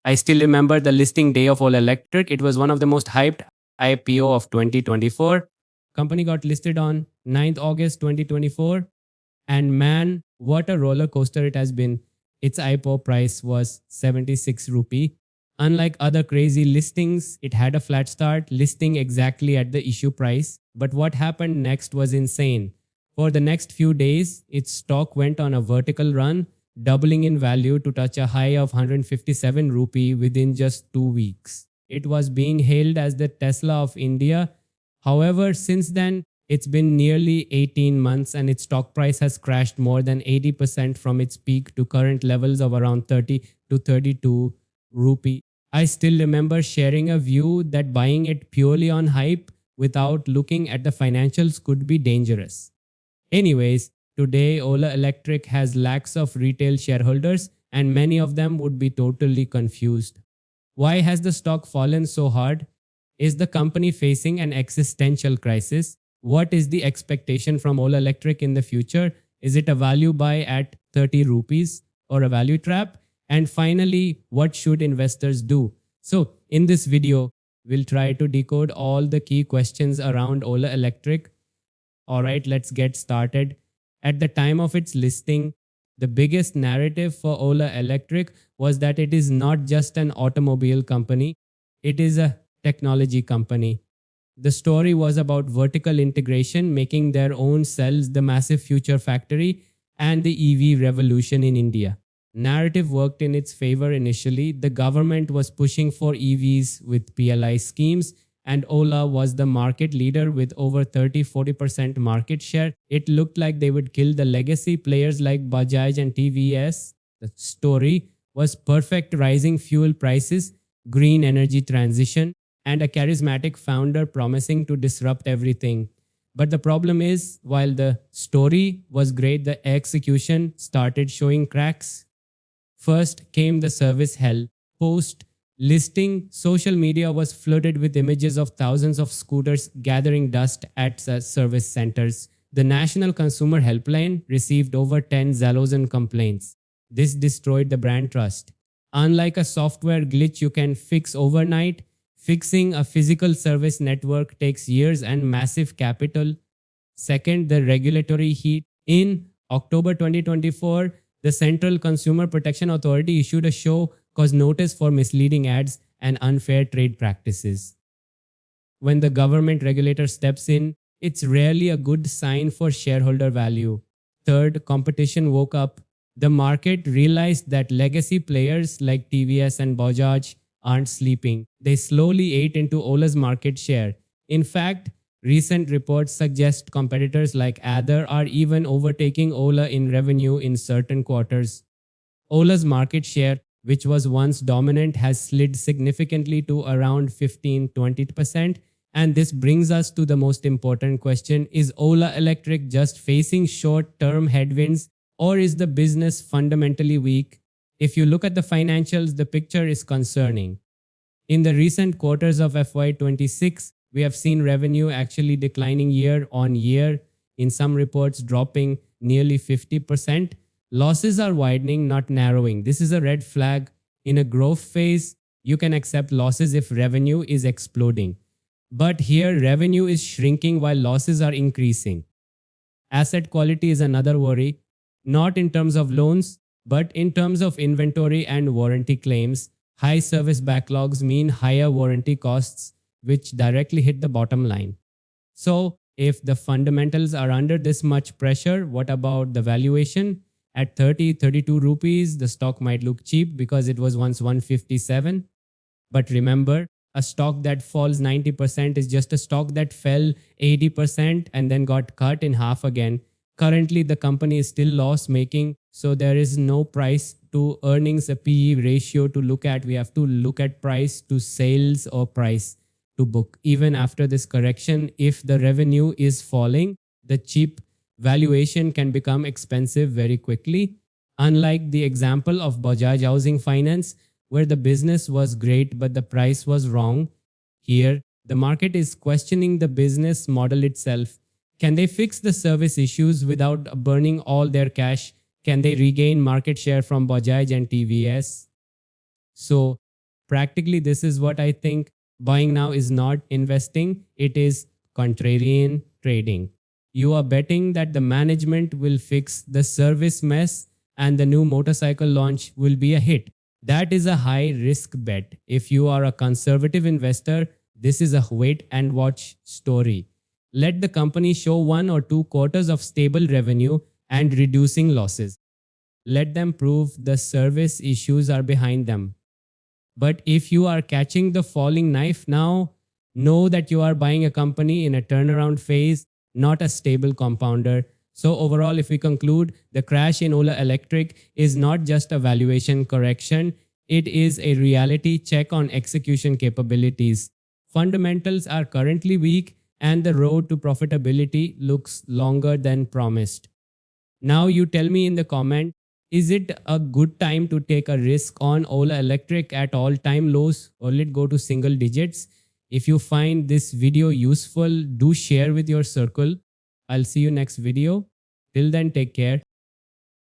I still remember the listing day of Ola Electric. It was one of the most hyped IPO of 2024. Company got listed on 9th August 2024. And man, what a roller coaster it has been. Its IPO price was 76 rupee. Unlike other crazy listings, it had a flat start, listing exactly at the issue price. But what happened next was insane. For the next few days, its stock went on a vertical run, doubling in value to touch a high of 157 rupee within just 2 weeks. It was being hailed as the Tesla of India. However, since then, it's been nearly 18 months and its stock price has crashed more than 80% from its peak to current levels of around 30 to 32 rupee. I still remember sharing a view that buying it purely on hype without looking at the financials could be dangerous. Anyways, today Ola Electric has lakhs of retail shareholders and many of them would be totally confused. Why has the stock fallen so hard? Is the company facing an existential crisis? What is the expectation from Ola Electric in the future? Is it a value buy at 30 rupees or a value trap? And finally, what should investors do? So, in this video, we'll try to decode all the key questions around Ola Electric. Alright, let's get started. At the time of its listing, the biggest narrative for Ola Electric was that it is not just an automobile company, it is a technology company. The story was about vertical integration, making their own cells the massive future factory, and the EV revolution in India. Narrative worked in its favor initially. The government was pushing for EVs with PLI schemes, and Ola was the market leader with over 30-40% market share. It looked like they would kill the legacy players like Bajaj and TVS. The story was perfect: rising fuel prices, green energy transition, and a charismatic founder promising to disrupt everything. But the problem is, while the story was great, the execution started showing cracks. First came the service hell. Post listing, social media was flooded with images of thousands of scooters gathering dust at service centers. The National Consumer Helpline received over 10,000 complaints. This destroyed the brand trust. Unlike a software glitch you can fix overnight, fixing a physical service network takes years and massive capital. Second, the regulatory heat. In October 2024, the Central Consumer Protection Authority issued a show cause notice for misleading ads and unfair trade practices. When the government regulator steps in, it's rarely a good sign for shareholder value. Third, competition woke up. The market realized that legacy players like TVS and Bajaj aren't sleeping. They slowly ate into Ola's market share. In fact, recent reports suggest competitors like Ather are even overtaking Ola in revenue in certain quarters. Ola's market share, which was once dominant, has slid significantly to around 15-20%. And this brings us to the most important question: is Ola Electric just facing short-term headwinds, or is the business fundamentally weak? If you look at the financials, the picture is concerning. In the recent quarters of FY26, we have seen revenue actually declining year on year, in some reports dropping nearly 50%. Losses are widening, not narrowing. This is a red flag. In a growth phase, you can accept losses if revenue is exploding. But here, revenue is shrinking while losses are increasing. Asset quality is another worry, not in terms of loans, but in terms of inventory and warranty claims. High service backlogs mean higher warranty costs, which directly hit the bottom line. So, if the fundamentals are under this much pressure, what about the valuation? At 30-32 rupees, the stock might look cheap because it was once 157. But remember, a stock that falls 90% is just a stock that fell 80% and then got cut in half again. Currently, the company is still loss-making, so there is no price to earnings, a PE ratio to look at. We have to look at price to sales or price to book. Even after this correction, if the revenue is falling, the cheap valuation can become expensive very quickly. Unlike the example of Bajaj Housing Finance, where the business was great but the price was wrong, here the market is questioning the business model itself. Can they fix the service issues without burning all their cash? Can they regain market share from Bajaj and TVS? So Practically, this is what I think. Buying now is not investing, it is contrarian trading. You are betting that the management will fix the service mess and the new motorcycle launch will be a hit. That is a high risk bet. If you are a conservative investor, this is a wait and watch story. Let the company show 1 or 2 quarters of stable revenue and reducing losses. Let them prove the service issues are behind them. But if you are catching the falling knife now, know that you are buying a company in a turnaround phase, not a stable compounder. So, overall, if we conclude, the crash in Ola Electric is not just a valuation correction, it is a reality check on execution capabilities. Fundamentals are currently weak, and the road to profitability looks longer than promised. Now you tell me in the comment, is it a good time to take a risk on Ola Electric at all time lows, or will it go to single digits? If you find this video useful, do share with your circle. I'll see you next video. Till then, take care.